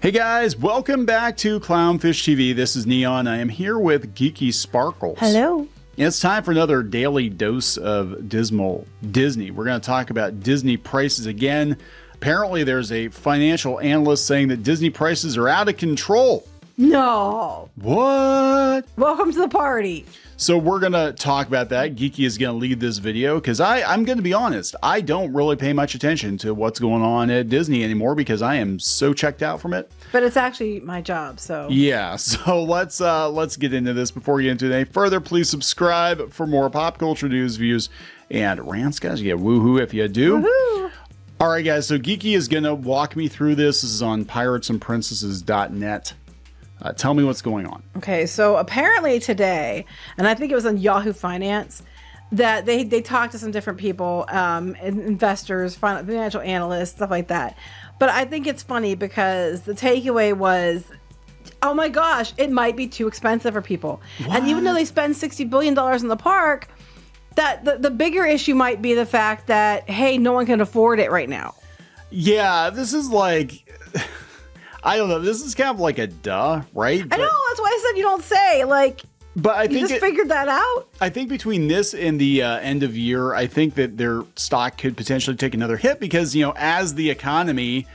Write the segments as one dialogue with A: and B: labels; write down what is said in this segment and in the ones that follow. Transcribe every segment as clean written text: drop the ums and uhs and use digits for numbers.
A: Hey guys, welcome back to Clownfish TV. This is Neon. I am here with Geeky Sparkles.
B: Hello.
A: It's time for another daily dose of dismal Disney. We're going to talk about Disney prices again. Apparently, there's a financial analyst saying that Disney prices are out of control.
B: No.
A: What?
B: Welcome to the party.
A: So we're going to talk about that. Geeky is going to lead this video because I'm going to be honest. I don't really pay much attention to what's going on at Disney anymore because I am so checked out from it.
B: But it's actually my job, so.
A: Yeah, so let's get into this. Before we get into it any further, please subscribe for more pop culture news, views, and rants, guys. You get woohoo if you do.
B: Woohoo.
A: All right, guys, so Geeky is going to walk me through this. This is on piratesandprincesses.net. Tell me what's going on.
B: Okay, so apparently today, and I think it was on Yahoo Finance, that they talked to some different people, investors, financial analysts, stuff like that. But I think it's funny because the takeaway was, oh my gosh, it might be too expensive for people.
A: What?
B: And even though they spend $60 billion in the park, that the bigger issue might be the fact that, hey, no one can afford it right now.
A: Yeah, this is like... I don't know. This is kind of like a duh, right?
B: I know. That's why I said you don't say. Like,
A: but I think
B: you just figured that out.
A: I think between this and the end of year, I think that their stock could potentially take another hit because, you know, as the economy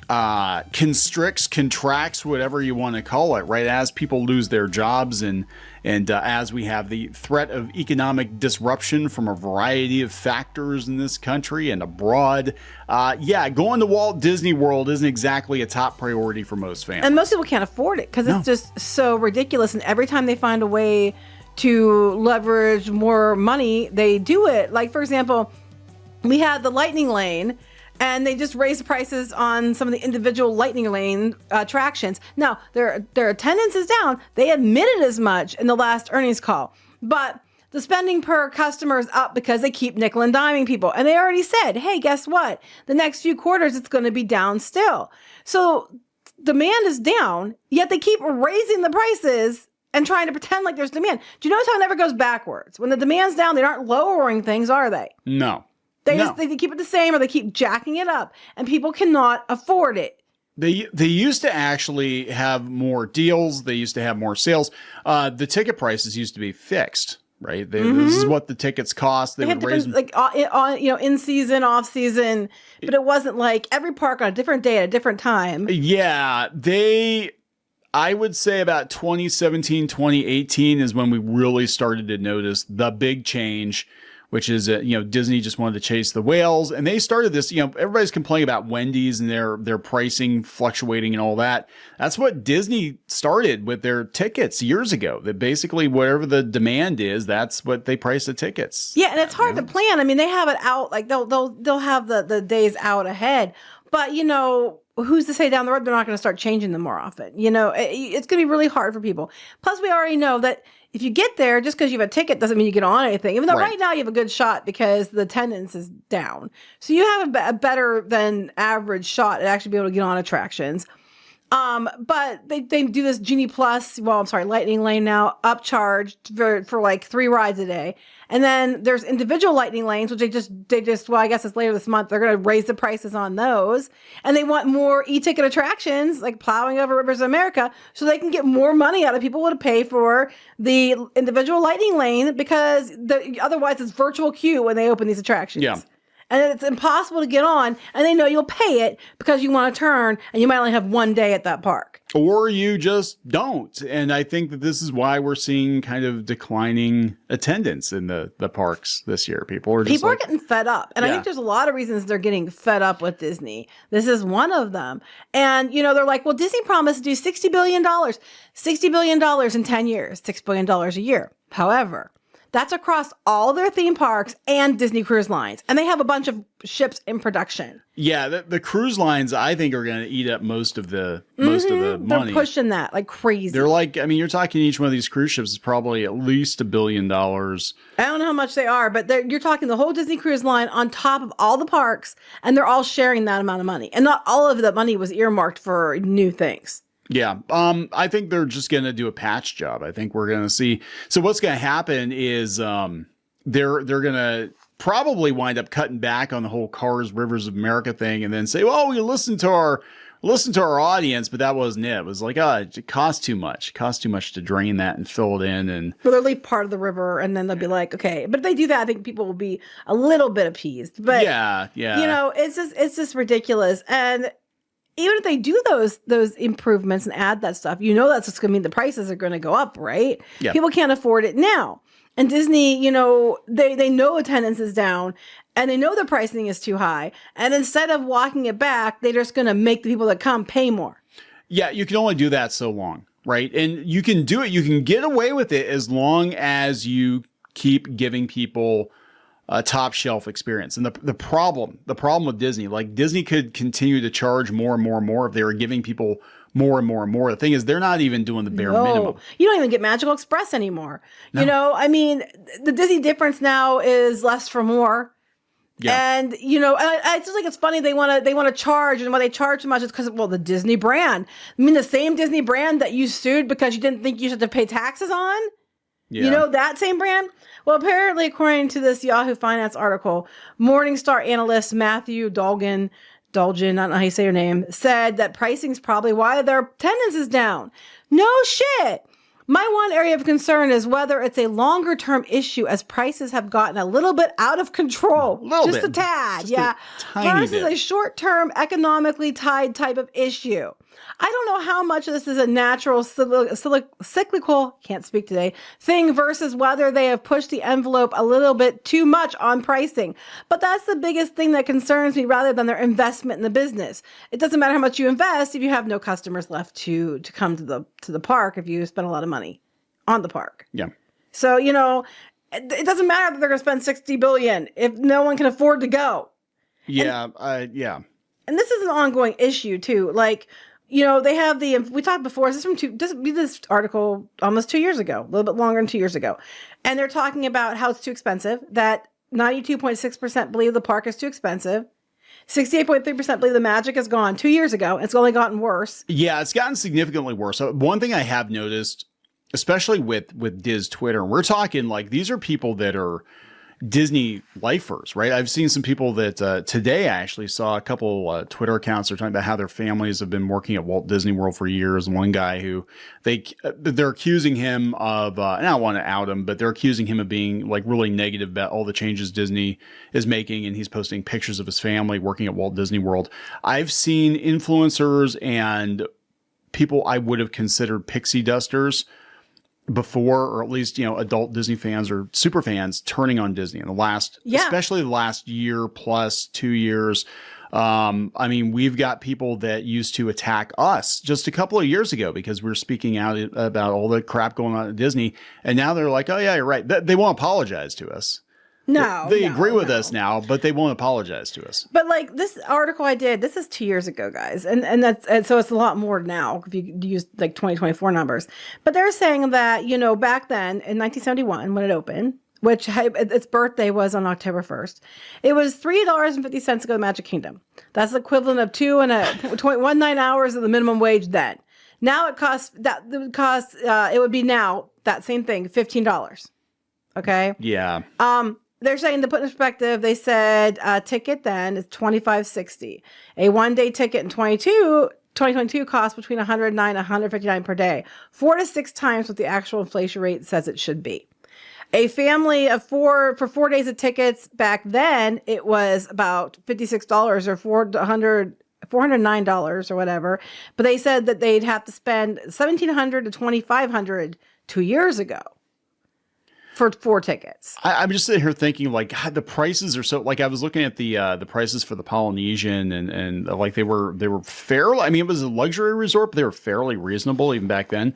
A: constricts, contracts, whatever you want to call it, right? As people lose their jobs and as we have the threat of economic disruption from a variety of factors in this country and abroad, yeah, going to Walt Disney World isn't exactly a top priority for most families.
B: And most people can't afford it because it's just so ridiculous. And every time they find a way to leverage more money, they do it. Like, for example, we had the Lightning Lane, and they just raised the prices on some of the individual Lightning Lane attractions. Now, their attendance is down. They admitted as much in the last earnings call. But the spending per customer is up because they keep nickel and diming people. And they already said, hey, guess what? The next few quarters, it's going to be down still. So demand is down, yet they keep raising the prices and trying to pretend like there's demand. Do you notice how it never goes backwards? When the demand's down, they aren't lowering things, are they?
A: No.
B: They keep it the same or they keep jacking it up and people cannot afford it.
A: They used to actually have more deals. They used to have more sales. The ticket prices used to be fixed, right? This is what the tickets cost. They would raise,
B: like in season, off season, but it wasn't like every park on a different day at a different time.
A: Yeah, I would say about 2017, 2018 is when we really started to notice the big change, which is, Disney just wanted to chase the whales. And they started this, everybody's complaining about Wendy's and their pricing fluctuating and all that. That's what Disney started with their tickets years ago. That basically whatever the demand is, that's what they price the tickets.
B: Yeah, and it's hard to plan. I mean, they have it out, like they'll have the days out ahead. But, who's to say down the road they're not going to start changing them more often? It's going to be really hard for people. Plus, we already know that if you get there, just because you have a ticket doesn't mean you get on anything. Even though right now you have a good shot because the attendance is down. So you have a better than average shot at actually being able to get on attractions. But they do this Genie Plus, Lightning Lane now, upcharged for like 3 rides a day. And then there's individual Lightning Lanes, which I guess it's later this month. They're going to raise the prices on those. And they want more e-ticket attractions, like plowing over rivers of America, so they can get more money out of people to pay for the individual Lightning Lane because otherwise it's virtual queue when they open these attractions.
A: Yeah.
B: And it's impossible to get on, and they know you'll pay it because you want to turn, and you might only have one day at that park.
A: Or you just don't. And I think that this is why we're seeing kind of declining attendance in the parks this year. People are
B: getting fed up. And I think there's a lot of reasons they're getting fed up with Disney. This is one of them. And, they're like, well, Disney promised to do $60 billion. $60 billion in 10 years, $6 billion a year. However, that's across all their theme parks and Disney Cruise Lines. And they have a bunch of ships in production.
A: Yeah, the cruise lines, I think, are going to eat up most of the money.
B: They're pushing that like crazy.
A: They're like, you're talking each one of these cruise ships is probably at least $1 billion.
B: I don't know how much they are, but you're talking the whole Disney Cruise Line on top of all the parks, and they're all sharing that amount of money. And not all of that money was earmarked for new things.
A: Yeah, I think they're just going to do a patch job. I think we're going to see. So what's going to happen is they're going to probably wind up cutting back on the whole Cars Rivers of America thing, and then say, "Well, we listened to our audience," but that wasn't it. It was like, it costs too much. It costs too much to drain that and fill it in, and
B: Well, they'll leave part of the river, and then they'll be like, okay. But if they do that, I think people will be a little bit appeased. But
A: yeah.
B: it's just ridiculous. And even if they do those improvements and add that stuff, that's what's going to mean the prices are going to go up, right?
A: Yeah.
B: People can't afford it now. And Disney, they know attendance is down and they know the pricing is too high. And instead of walking it back, they're just going to make the people that come pay more.
A: Yeah, you can only do that so long, right? And you can do it. You can get away with it as long as you keep giving people a top shelf experience. And the problem with Disney, like Disney could continue to charge more and more and more if they were giving people more and more and more. The thing is, they're not even doing the bare minimum.
B: You don't even get Magical Express anymore. No. I mean, the Disney difference now is less for more. Yeah. And I just think it's funny they want to charge, and why they charge so much is because, well, the Disney brand. I mean, the same Disney brand that you sued because you didn't think you should have to pay taxes on. Yeah. That same brand? Well, apparently, according to this Yahoo Finance article, Morningstar analyst Matthew Dolgan, I don't know how you say your name, said that pricing is probably why their attendance is down. No shit. My one area of concern is whether it's a longer term issue as prices have gotten a little bit out of control. Just a tad. Just versus a short term economically tied type of issue. I don't know how much of this is a natural cyclical, can't speak today, thing versus whether they have pushed the envelope a little bit too much on pricing. But that's the biggest thing that concerns me rather than their investment in the business. It doesn't matter how much you invest if you have no customers left to come to the park if you spend a lot of money on the park.
A: Yeah.
B: So, it doesn't matter that they're going to spend $60 billion if no one can afford to go.
A: Yeah.
B: And this is an ongoing issue too. Like, they have we talked before, this article almost 2 years ago, a little bit longer than 2 years ago. And they're talking about how it's too expensive, that 92.6% believe the park is too expensive. 68.3% believe the magic is gone 2 years ago. It's only gotten worse.
A: Yeah, it's gotten significantly worse. So one thing I have noticed, especially with Diz Twitter, and we're talking like these are people that are Disney lifers, right? I've seen some people that today I actually saw a couple Twitter accounts are talking about how their families have been working at Walt Disney World for years. One guy who they're accusing him of, and I don't want to out him, but they're accusing him of being like really negative about all the changes Disney is making, and he's posting pictures of his family working at Walt Disney World. I've seen influencers and people I would have considered pixie dusters before, or at least, adult Disney fans or super fans turning on Disney in the last, especially the last year plus 2 years. I mean, we've got people that used to attack us just a couple of years ago because we were speaking out about all the crap going on at Disney. And now they're like, oh yeah, you're right. They won't apologize to us.
B: No,
A: they agree with us now, but they won't apologize to us.
B: But like this article I did, this is 2 years ago, guys, and so it's a lot more now if you use like 2024 numbers. But they're saying that back then in 1971 when it opened, which its birthday was on October 1st, it was $3.50 to go to Magic Kingdom. That's the equivalent of 2.19 hours of the minimum wage then. Now it would be now that same thing, $15. Okay.
A: Yeah.
B: They're saying, to put in perspective, they said a ticket then is $25.60. A one-day ticket in 2022 costs between $109 and $159 per day, 4 to 6 times what the actual inflation rate says it should be. A family of four for 4 days of tickets back then, it was about $56 or $409 or whatever. But they said that they'd have to spend $1,700 to $2,500 2 years ago for 4 tickets.
A: I'm just sitting here thinking, like, God, the prices are so, like, I was looking at the prices for the Polynesian and like they were fairly, I mean, it was a luxury resort, but they were fairly reasonable even back then.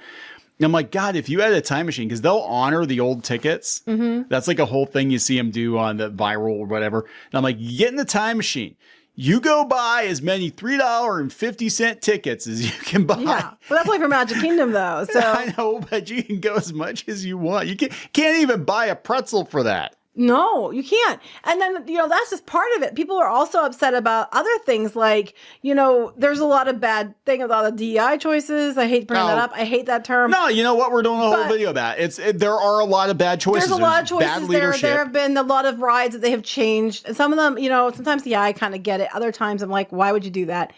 A: And I'm like, God, if you had a time machine, because they'll honor the old tickets. Mm-hmm. That's like a whole thing you see them do on the viral or whatever. And I'm like, get in the time machine. You go buy as many $3.50 tickets as you can buy.
B: Yeah, well, that's only for Magic Kingdom, though. So
A: I know, but you can go as much as you want. You can't even buy a pretzel for that.
B: No, you can't. And then, that's just part of it. People are also upset about other things like, there's a lot of bad thing with all the DEI choices. I hate bringing that up. I hate that term.
A: No, you know what? We're doing a whole video about it. There are a lot of bad choices.
B: There's a lot of choices
A: bad
B: there.
A: leadership.
B: There have been a lot of rides that they have changed. And some of them, sometimes, I kind of get it. Other times I'm like, why would you do that?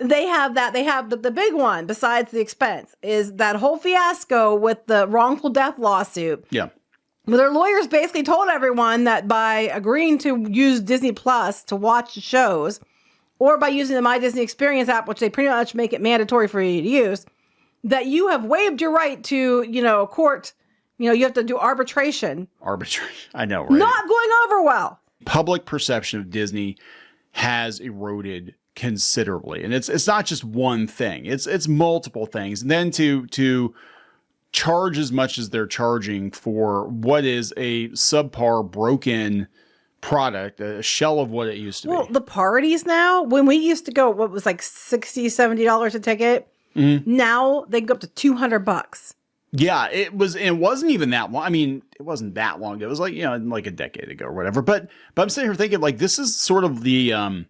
B: They have that. They have the big one besides the expense is that whole fiasco with the wrongful death lawsuit.
A: Yeah.
B: Well, their lawyers basically told everyone that by agreeing to use Disney Plus to watch the shows, or by using the My Disney Experience app, which they pretty much make it mandatory for you to use, that you have waived your right to, court. You have to do arbitration.
A: Arbitration. I know, right?
B: Not going over well.
A: Public perception of Disney has eroded considerably, and it's not just one thing. It's multiple things. And then to charge as much as they're charging for what is a subpar, broken product, a shell of what it used to be. Well,
B: the parties now, when we used to go, what was like $60, $70 a ticket, now they can go up to $200.
A: Yeah, it wasn't even that long. I mean, it wasn't that long ago. It was like, like a decade ago or whatever. But I'm sitting here thinking like this is sort of the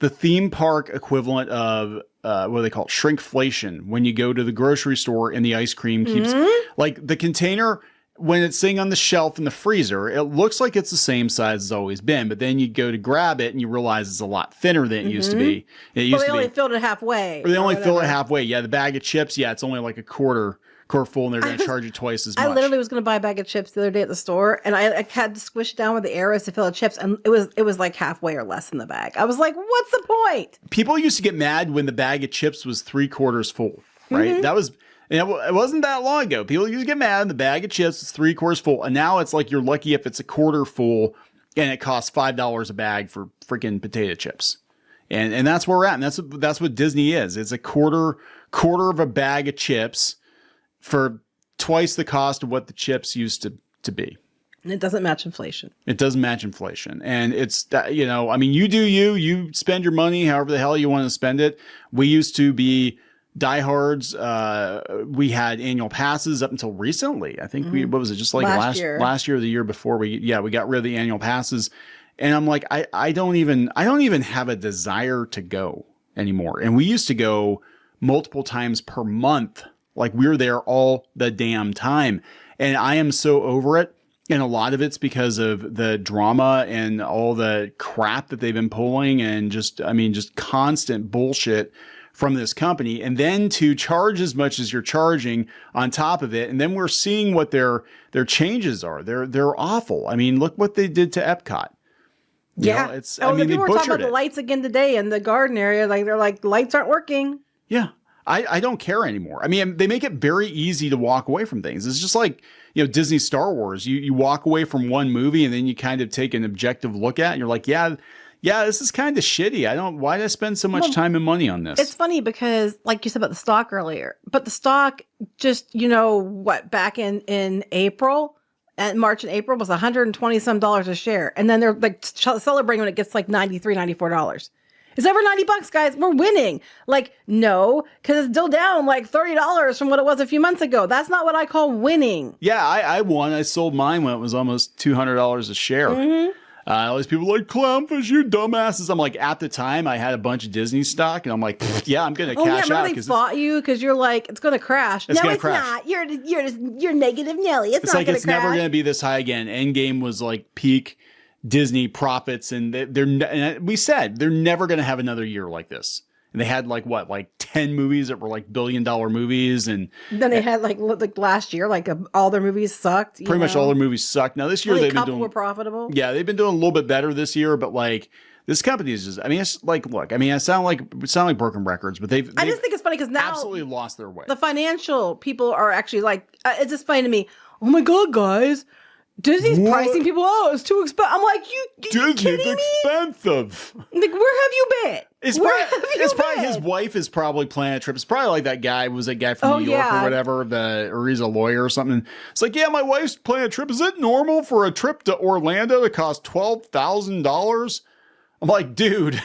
A: theme park equivalent of what do they call it? Shrinkflation. When you go to the grocery store and the ice cream keeps like the container, when it's sitting on the shelf in the freezer, it looks like it's the same size as always been, but then you go to grab it and you realize it's a lot thinner than it used to be.
B: They only filled it halfway.
A: Or they only fill it halfway. Yeah, the bag of chips, it's only like a quarter full, and they're going to charge you twice as much.
B: I literally was going to buy a bag of chips the other day at the store, and I had to squish down with the arrows to fill the chips, and it was like halfway or less in the bag. I was like, what's the point?
A: People used to get mad when the bag of chips was 3/4 full, right? That was... And it wasn't that long ago. People used to get mad. The bag of chips is 3/4 full. And now it's like you're lucky if it's a quarter full and it costs $5 a bag for freaking potato chips. And that's where we're at. And that's what Disney is. It's a quarter of a bag of chips for twice the cost of what the chips used to be.
B: And it doesn't match inflation.
A: It doesn't match inflation. And it's, I mean, you do you spend your money however the hell you want to spend it. We used to be diehards. We had annual passes up until recently. I think what was it? Just like last year or the year before we got rid of the annual passes. And I'm like, I don't even have a desire to go anymore. And we used to go multiple times per month. Like we were there all the damn time. And I am so over it. And a lot of it's because of the drama and all the crap that they've been pulling and just constant bullshit from this company, and then to charge as much as you're charging on top of it. And then we're seeing what their changes are. They're awful. I mean, look what they did to Epcot. You know,
B: people were talking about the lights again today in the garden area. Like they're like, lights aren't working.
A: Yeah. I don't care anymore. I mean, they make it very easy to walk away from things. It's just like, Disney Star Wars. You walk away from one movie and then you kind of take an objective look at it and you're like, yeah, this is kind of shitty. Why did I spend so much time and money on this?
B: It's funny because, like you said about the stock earlier, but the stock just, back in April, at March and April was $120 some a share. And then they're like celebrating when it gets like $93, $94. It's over $90, guys. We're winning. Like, no, because it's still down like $30 from what it was a few months ago. That's not what I call winning.
A: Yeah, I won. I sold mine when it was almost $200 a share. All these people are like, Clownfish, you dumbasses. I'm like, at the time, I had a bunch of Disney stock, and I'm like, yeah, I'm going to cash out.
B: They fought you because you're like, it's going to crash. No, it's not. You're negative Nelly. It's not going to crash. It's
A: never going to be this high again. Endgame was like peak Disney profits, and we said they're never going to have another year like this. And they had like 10 movies that were like $1 billion movies, and
B: then they had like last year, all their movies sucked.
A: Pretty much all their movies sucked. Now this year they've been doing
B: were profitable.
A: Yeah, they've been doing a little bit better this year, but like this company is just. I mean, it's like, look. I mean, it sound like broken records, but they've
B: I just think it's funny because now
A: absolutely lost their way.
B: The financial people are actually like, it's just funny to me. Oh my god, guys. Disney's pricing people out. It's too expensive. I'm like,
A: Disney's expensive.
B: Like, where have you been?
A: It's probably his wife is probably planning a trip. It's probably like that guy from New York or whatever, or he's a lawyer or something. It's like, yeah, my wife's planning a trip. Is it normal for a trip to Orlando to cost $12,000? I'm like, dude,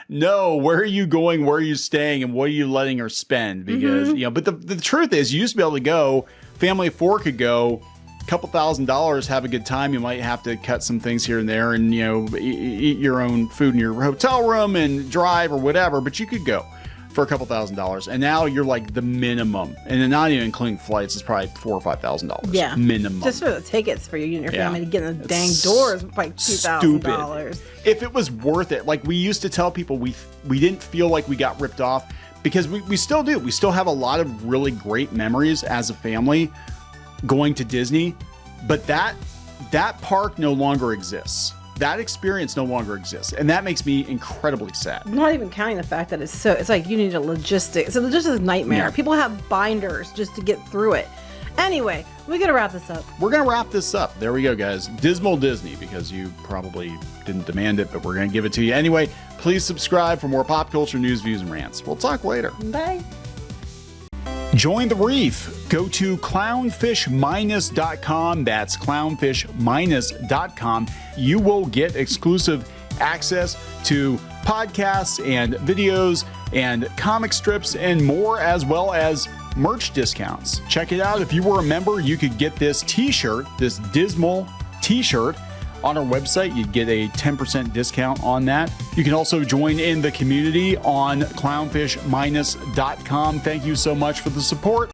A: no, where are you going? Where are you staying? And what are you letting her spend? Because, but the truth is, you used to be able to go, family of four could go, couple $1,000s, have a good time. You might have to cut some things here and there and, you know, eat your own food in your hotel room and drive or whatever, but you could go for a couple $1,000s. And now you're like the minimum, and then not even including flights, is probably $4,000 or $5,000.
B: Yeah.
A: Minimum.
B: Just for the tickets for you and your family to get in the dang
A: It's
B: doors, like $2,000.
A: If it was worth it, like we used to tell people, we didn't feel like we got ripped off, because we still do. We still have a lot of really great memories as a family going to Disney, but that park no longer exists. That experience no longer exists, and that makes me incredibly sad.
B: Not even counting the fact that it's like you need a logistics. It's a logistics nightmare.
A: Yeah.
B: People have binders just to get through it. Anyway, we got to wrap this up.
A: We're going to wrap this up. There we go, guys. Dismal Disney, because you probably didn't demand it, but we're going to give it to you anyway. Please subscribe for more pop culture news, views, and rants. We'll talk later.
B: Bye.
A: Join the reef. Go to clownfishminus.com. That's clownfishminus.com. You will get exclusive access to podcasts and videos and comic strips and more, as well as merch discounts. Check it out. If you were a member, you could get this t-shirt, this dismal t-shirt, on our website. You'd get a 10% discount on that. You can also join in the community on clownfishminus.com. Thank you so much for the support.